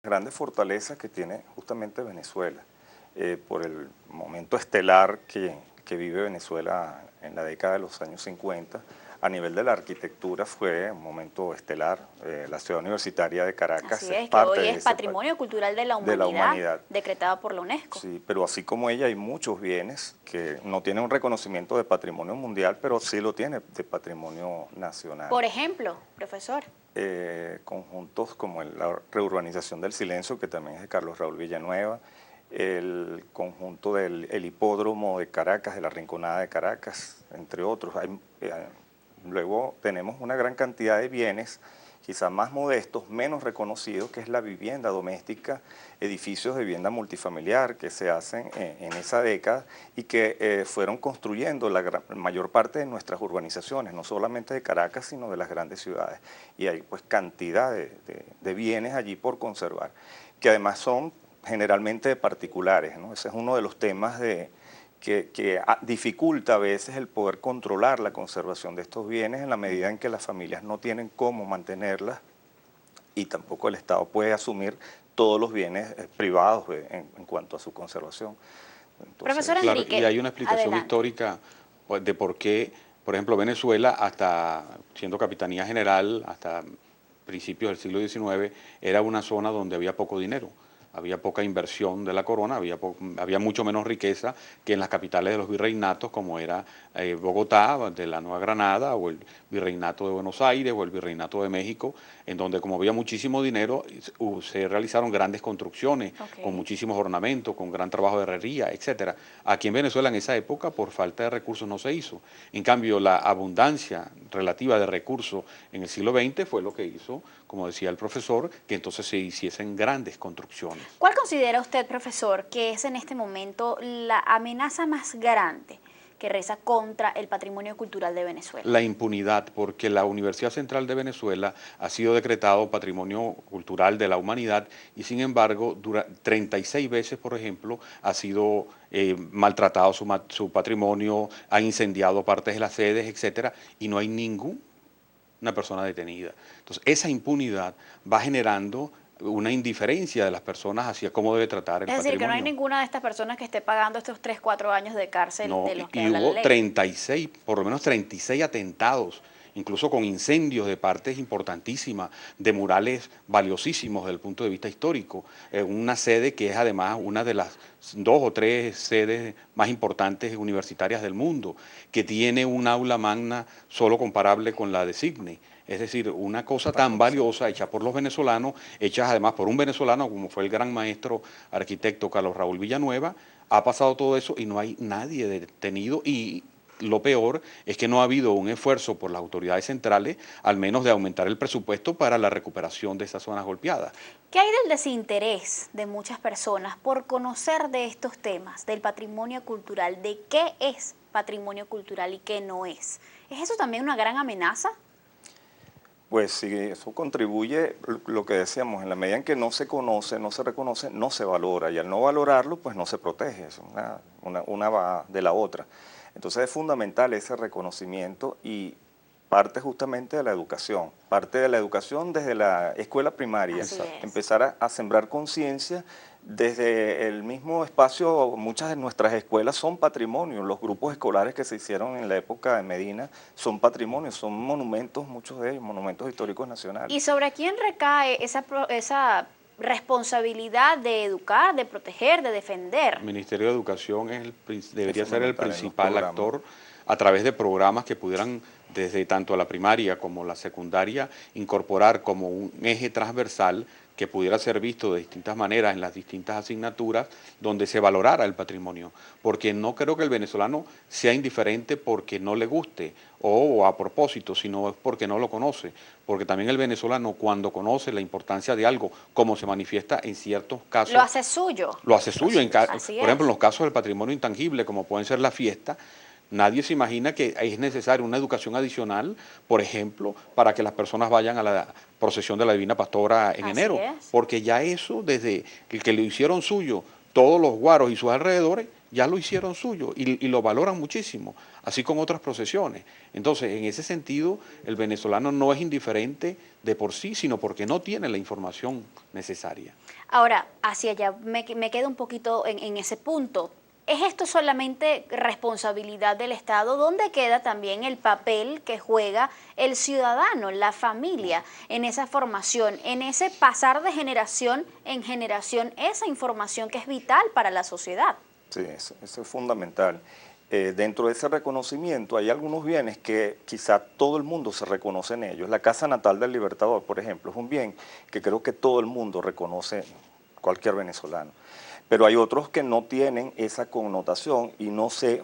grandes fortalezas que tiene justamente Venezuela, por el momento estelar que vive Venezuela en la década de los años 50. A nivel de la arquitectura fue un momento estelar. La ciudad universitaria de Caracas Así es, es que parte hoy de es Patrimonio Cultural de la Humanidad, decretado por la UNESCO. Sí, pero así como ella hay muchos bienes que no tienen un reconocimiento de patrimonio mundial, pero sí lo tiene de patrimonio nacional. Por ejemplo, profesor. Conjuntos como la reurbanización del Silencio, que también es de Carlos Raúl Villanueva, el conjunto del hipódromo de Caracas, de la Rinconada de Caracas, entre otros. Luego tenemos una gran cantidad de bienes, quizás más modestos, menos reconocidos, que es la vivienda doméstica, edificios de vivienda multifamiliar que se hacen en esa década y que fueron construyendo la mayor parte de nuestras urbanizaciones, no solamente de Caracas, sino de las grandes ciudades. Y hay pues cantidad de bienes allí por conservar, que además son generalmente de particulares, ¿no? Ese es uno de los temas que dificulta a veces el poder controlar la conservación de estos bienes en la medida en que las familias no tienen cómo mantenerlas y tampoco el Estado puede asumir todos los bienes privados en cuanto a su conservación. Entonces, profesor Enrique, claro, y hay una explicación histórica de por qué, por ejemplo, Venezuela, hasta siendo Capitanía General, hasta principios del siglo XIX, era una zona donde había poco dinero. Había poca inversión de la corona, había mucho menos riqueza que en las capitales de los virreinatos, como era Bogotá, de la Nueva Granada, o el virreinato de Buenos Aires, o el virreinato de México, en donde como había muchísimo dinero, se realizaron grandes construcciones, con muchísimos ornamentos, con gran trabajo de herrería, etcétera. Aquí en Venezuela en esa época, por falta de recursos, no se hizo. En cambio, la abundancia relativa de recursos en el siglo XX fue lo que hizo, como decía el profesor, que entonces se hiciesen grandes construcciones. ¿Cuál considera usted, profesor, que es en este momento la amenaza más grande que reza contra el patrimonio cultural de Venezuela? La impunidad, porque la Universidad Central de Venezuela ha sido decretado Patrimonio Cultural de la Humanidad y sin embargo 36 veces, por ejemplo, ha sido maltratado su patrimonio, ha incendiado partes de las sedes, etcétera, y no hay ninguna persona detenida. Entonces, esa impunidad va generando una indiferencia de las personas hacia cómo debe tratar el patrimonio. Es decir, que no hay ninguna de estas personas que esté pagando estos 3, 4 años de cárcel de los que habla la ley. Y hubo 36, por lo menos 36 atentados, incluso con incendios de partes importantísimas, de murales valiosísimos desde el punto de vista histórico. Una sede que es además una de las 2 o 3 sedes más importantes universitarias del mundo, que tiene un aula magna solo comparable con la de Sydney. Es decir, una cosa tan valiosa hecha por los venezolanos, hecha además por un venezolano como fue el gran maestro arquitecto Carlos Raúl Villanueva, ha pasado todo eso y no hay nadie detenido y lo peor es que no ha habido un esfuerzo por las autoridades centrales, al menos de aumentar el presupuesto para la recuperación de esas zonas golpeadas. ¿Qué hay del desinterés de muchas personas por conocer de estos temas, del patrimonio cultural, de qué es patrimonio cultural y qué no es? ¿Es eso también una gran amenaza? Pues sí, eso contribuye, lo que decíamos, en la medida en que no se conoce, no se reconoce, no se valora, y al no valorarlo, pues no se protege, una va de la otra. Entonces es fundamental ese reconocimiento y parte justamente de la educación, desde la escuela primaria, empezar a sembrar conciencia. Desde el mismo espacio, muchas de nuestras escuelas son patrimonio, los grupos escolares que se hicieron en la época de Medina son patrimonio, son monumentos, muchos de ellos, monumentos históricos nacionales. ¿Y sobre quién recae esa responsabilidad de educar, de proteger, de defender? El Ministerio de Educación debería ser el principal actor a través de programas que pudieran, desde tanto la primaria como la secundaria, incorporar como un eje transversal que pudiera ser visto de distintas maneras en las distintas asignaturas, donde se valorara el patrimonio. Porque no creo que el venezolano sea indiferente porque no le guste o a propósito, sino porque no lo conoce. Porque también el venezolano, cuando conoce la importancia de algo, como se manifiesta en ciertos casos... Lo hace suyo. Lo hace suyo. Por ejemplo, en los casos del patrimonio intangible, como pueden ser la fiesta, nadie se imagina que es necesaria una educación adicional, por ejemplo, para que las personas vayan a la procesión de la Divina Pastora en enero. Porque ya eso, desde el que lo hicieron suyo, todos los guaros y sus alrededores, ya lo hicieron suyo y lo valoran muchísimo, así como otras procesiones. Entonces, en ese sentido, el venezolano no es indiferente de por sí, sino porque no tiene la información necesaria. Ahora, hacia allá me quedo un poquito en ese punto. ¿Es esto solamente responsabilidad del Estado? ¿Dónde queda también el papel que juega el ciudadano, la familia, en esa formación, en ese pasar de generación en generación esa información que es vital para la sociedad? Sí, eso es fundamental. Dentro de ese reconocimiento hay algunos bienes que quizá todo el mundo se reconoce en ellos. La Casa Natal del Libertador, por ejemplo, es un bien que creo que todo el mundo reconoce, cualquier venezolano. Pero hay otros que no tienen esa connotación y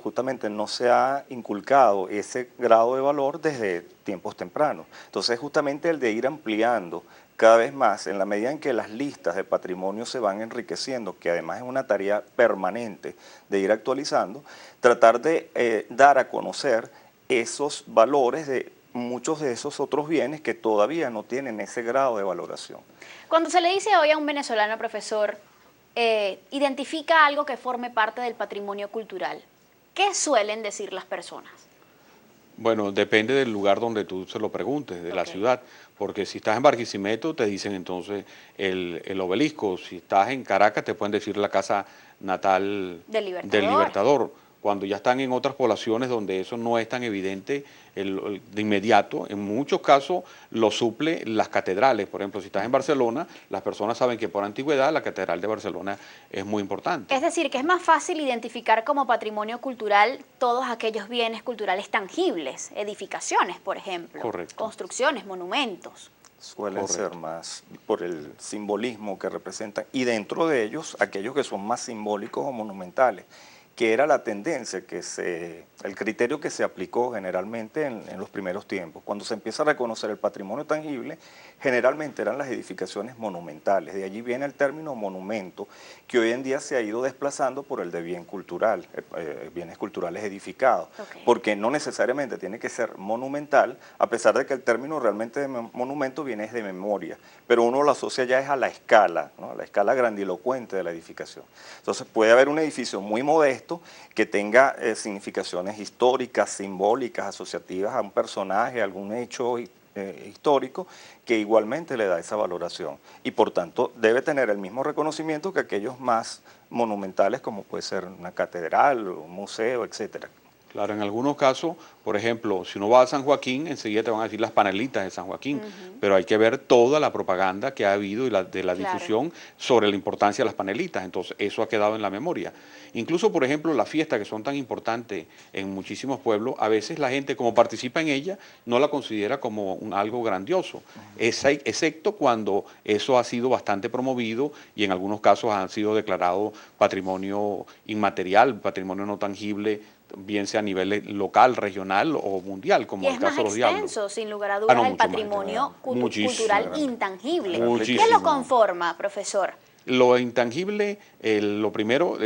justamente no se ha inculcado ese grado de valor desde tiempos tempranos. Entonces, justamente el de ir ampliando cada vez más, en la medida en que las listas de patrimonio se van enriqueciendo, que además es una tarea permanente de ir actualizando, tratar de dar a conocer esos valores de muchos de esos otros bienes que todavía no tienen ese grado de valoración. Cuando se le dice hoy a un venezolano, profesor, identifica algo que forme parte del patrimonio cultural, ¿qué suelen decir las personas? Bueno, depende del lugar donde tú se lo preguntes, de la ciudad, porque si estás en Barquisimeto te dicen entonces el obelisco, si estás en Caracas te pueden decir la casa natal del Libertador. Cuando ya están en otras poblaciones donde eso no es tan evidente de inmediato, en muchos casos lo suple las catedrales. Por ejemplo, si estás en Barcelona, las personas saben que por antigüedad la Catedral de Barcelona es muy importante. Es decir, que es más fácil identificar como patrimonio cultural todos aquellos bienes culturales tangibles, edificaciones, por ejemplo, correcto, construcciones, monumentos. Suelen ser más por el simbolismo que representan, y dentro de ellos aquellos que son más simbólicos o monumentales, que era la tendencia, el criterio que se aplicó generalmente en los primeros tiempos. Cuando se empieza a reconocer el patrimonio tangible, generalmente eran las edificaciones monumentales. De allí viene el término monumento, que hoy en día se ha ido desplazando por el de bien cultural, bienes culturales edificados, porque no necesariamente tiene que ser monumental, a pesar de que el término realmente de monumento viene de memoria, pero uno lo asocia ya es a la escala, ¿no? A la escala grandilocuente de la edificación. Entonces puede haber un edificio muy modesto que tenga significaciones históricas, simbólicas, asociativas a un personaje, a algún hecho histórico, que igualmente le da esa valoración y por tanto debe tener el mismo reconocimiento que aquellos más monumentales como puede ser una catedral, un museo, etcétera. Claro, en algunos casos, por ejemplo, si uno va a San Joaquín, enseguida te van a decir las panelitas de San Joaquín, pero hay que ver toda la propaganda que ha habido y de la difusión sobre la importancia de las panelitas, entonces eso ha quedado en la memoria. Incluso, por ejemplo, las fiestas que son tan importantes en muchísimos pueblos, a veces la gente, como participa en ella, no la considera como algo grandioso, excepto cuando eso ha sido bastante promovido y en algunos casos han sido declarados patrimonio inmaterial, patrimonio no tangible, bien sea a nivel local, regional o mundial, como el caso de los Diablos. Y es más extenso, sin lugar a dudas, el patrimonio cultural intangible. ¿Qué lo conforma, profesor? Lo intangible, lo primero,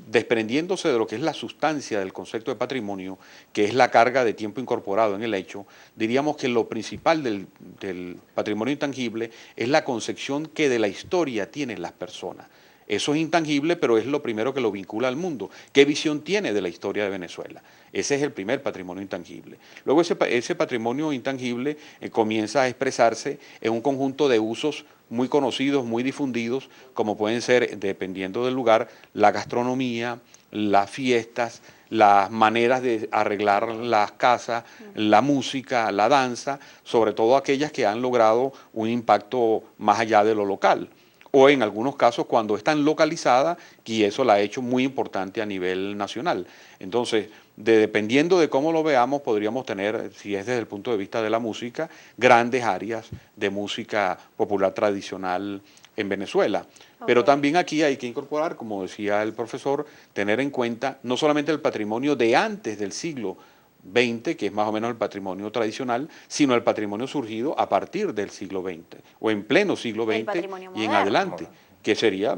desprendiéndose de lo que es la sustancia del concepto de patrimonio, que es la carga de tiempo incorporado en el hecho, diríamos que lo principal del patrimonio intangible es la concepción que de la historia tienen las personas. Eso es intangible, pero es lo primero que lo vincula al mundo. ¿Qué visión tiene de la historia de Venezuela? Ese es el primer patrimonio intangible. Luego ese patrimonio intangible comienza a expresarse en un conjunto de usos muy conocidos, muy difundidos, como pueden ser, dependiendo del lugar, la gastronomía, las fiestas, las maneras de arreglar las casas, la música, la danza, sobre todo aquellas que han logrado un impacto más allá de lo local. O en algunos casos cuando están localizadas, y eso la ha hecho muy importante a nivel nacional. Entonces, dependiendo de cómo lo veamos, podríamos tener, si es desde el punto de vista de la música, grandes áreas de música popular tradicional en Venezuela. Pero también aquí hay que incorporar, como decía el profesor, tener en cuenta no solamente el patrimonio de antes del siglo XX, que es más o menos el patrimonio tradicional, sino el patrimonio surgido a partir del siglo XX, o en pleno siglo XX y en adelante, que sería,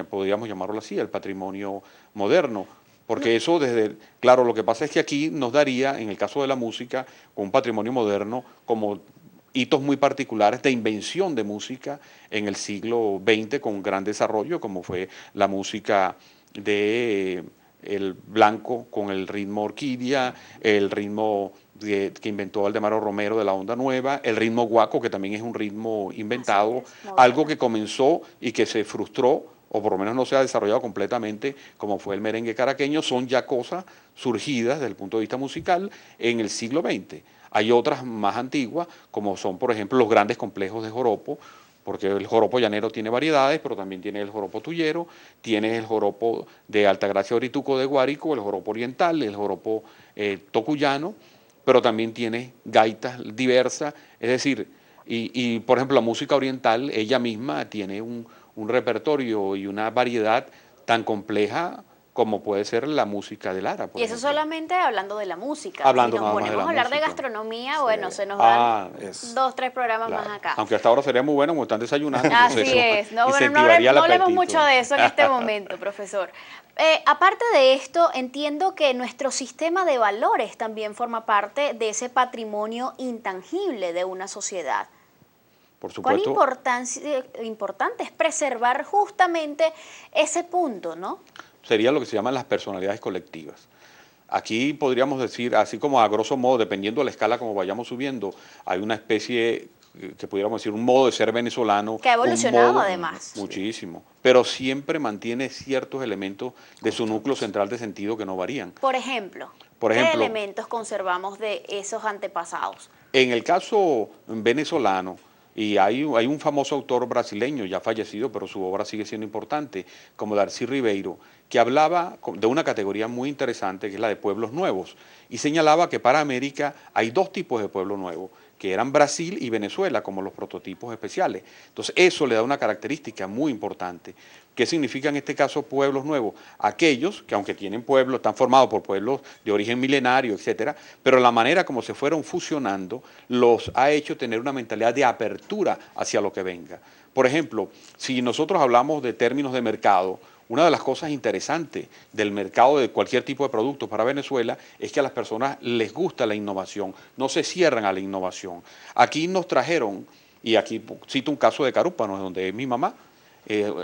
podríamos llamarlo así, el patrimonio moderno. Porque eso claro, lo que pasa es que aquí nos daría, en el caso de la música, un patrimonio moderno como hitos muy particulares de invención de música en el siglo XX con gran desarrollo, como fue la música de el blanco con el ritmo orquídea, el ritmo que inventó Aldemaro Romero de la onda nueva, el ritmo guaco, que también es un ritmo inventado, algo que comenzó y que se frustró, o por lo menos no se ha desarrollado completamente, como fue el merengue caraqueño, son ya cosas surgidas desde el punto de vista musical en el siglo XX. Hay otras más antiguas, como son, por ejemplo, los grandes complejos de joropo, porque el joropo llanero tiene variedades, pero también tiene el joropo tuyero, tiene el joropo de Altagracia Orituco de Guárico, el joropo oriental, el joropo tocuyano, pero también tiene gaitas diversas, es decir, por ejemplo la música oriental, ella misma tiene un repertorio y una variedad tan compleja como puede ser la música del Lara, por Y eso ejemplo. solamente hablando de la música. Hablando Si nos nada más de ponemos la a hablar de música. gastronomía, Sí. bueno, se nos dan Es 2, 3 programas Claro. más acá. Aunque hasta ahora sería muy bueno como están desayunando. Así Entonces eso es. No, bueno, incentivaría el no hablemos apetito. mucho de eso en este momento, profesor. Aparte de esto, entiendo que nuestro sistema de valores también forma parte de ese patrimonio intangible de una sociedad. Por ¿Cuán supuesto. importante es preservar justamente ese punto, no? Sería lo que se llaman las personalidades colectivas. Aquí podríamos decir, así como a grosso modo, dependiendo de la escala como vayamos subiendo, hay una especie que pudiéramos decir un modo de ser venezolano, Que ha un evolucionado modo además. muchísimo, pero siempre mantiene ciertos elementos de su núcleo central de sentido que no varían. Por ejemplo, Por ¿qué ejemplo, elementos conservamos de esos antepasados? en el caso venezolano, y hay un famoso autor brasileño, ya fallecido, pero su obra sigue siendo importante, como Darcy Ribeiro, que hablaba de una categoría muy interesante, que es la de pueblos nuevos, y señalaba que para América hay dos tipos de pueblos nuevos, que eran Brasil y Venezuela como los prototipos especiales. Entonces eso le da una característica muy importante. ¿Qué significa en este caso pueblos nuevos? Aquellos que aunque tienen pueblos, están formados por pueblos de origen milenario, etcétera, pero la manera como se fueron fusionando los ha hecho tener una mentalidad de apertura hacia lo que venga. Por ejemplo, si nosotros hablamos de términos de mercado, una de las cosas interesantes del mercado de cualquier tipo de producto para Venezuela es que a las personas les gusta la innovación, no se cierran a la innovación. Aquí nos trajeron, y aquí cito un caso de Carúpano, donde es mi mamá,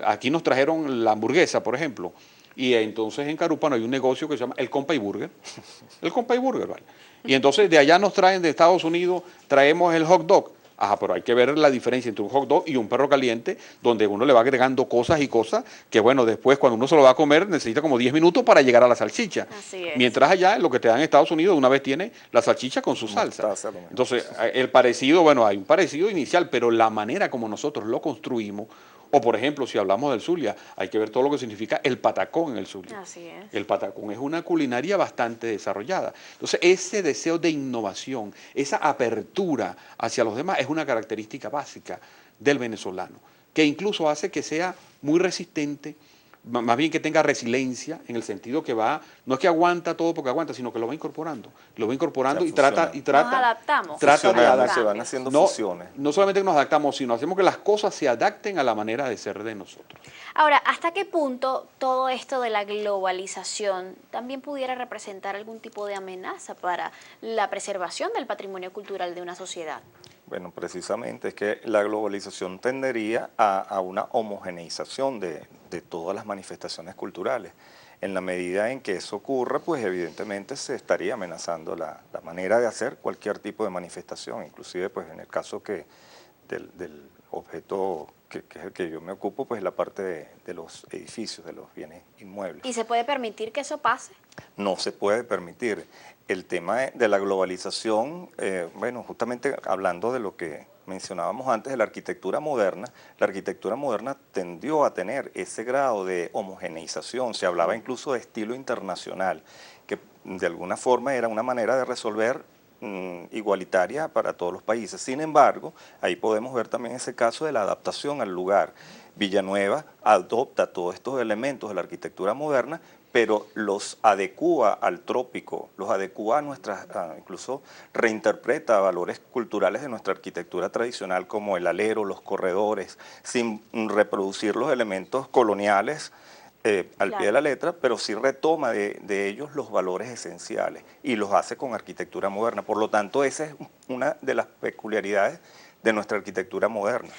aquí nos trajeron la hamburguesa, por ejemplo, y entonces en Carúpano hay un negocio que se llama el Compay Burger, el Compay Burger, ¿vale? Y entonces de allá nos traen de Estados Unidos, traemos el hot dog. Ajá, pero hay que ver la diferencia entre un hot dog y un perro caliente, donde uno le va agregando cosas y cosas que, bueno, después cuando uno se lo va a comer necesita como 10 minutos para llegar a la salchicha. Así es. Mientras allá, lo que te dan en Estados Unidos, una vez tiene la salchicha con su salsa. Entonces, el parecido, bueno, hay un parecido inicial, pero la manera como nosotros lo construimos, o por ejemplo, si hablamos del Zulia, hay que ver todo lo que significa el patacón en el Zulia. Así es. El patacón es una culinaria bastante desarrollada. Entonces, ese deseo de innovación, esa apertura hacia los demás es una característica básica del venezolano, que incluso hace que sea muy resistente, más bien que tenga resiliencia, en el sentido que va, no es que aguanta todo porque aguanta, sino que lo va incorporando y trata Nos adaptamos. Trata de adaptar. Se van haciendo fusiones. No solamente que nos adaptamos, sino hacemos que las cosas se adapten a la manera de ser de nosotros. Ahora, ¿hasta qué punto todo esto de la globalización también pudiera representar algún tipo de amenaza para la preservación del patrimonio cultural de una sociedad? Bueno, precisamente es que la globalización tendería a una homogeneización de todas las manifestaciones culturales. En la medida en que eso ocurra, pues evidentemente se estaría amenazando la manera de hacer cualquier tipo de manifestación, inclusive pues en el caso del objeto que es el que yo me ocupo, pues la parte de los edificios, de los bienes inmuebles. ¿Y se puede permitir que eso pase? No se puede permitir. El tema de la globalización, bueno, justamente hablando de lo que mencionábamos antes de la arquitectura moderna tendió a tener ese grado de homogeneización, se hablaba incluso de estilo internacional, que de alguna forma era una manera de resolver igualitaria para todos los países. Sin embargo, ahí podemos ver también ese caso de la adaptación al lugar. Villanueva adopta todos estos elementos de la arquitectura moderna, pero los adecúa al trópico, los adecúa a nuestras, incluso reinterpreta valores culturales de nuestra arquitectura tradicional como el alero, los corredores, sin reproducir los elementos coloniales al pie de la letra, pero sí retoma de ellos los valores esenciales y los hace con arquitectura moderna. Por lo tanto, esa es una de las peculiaridades de nuestra arquitectura moderna.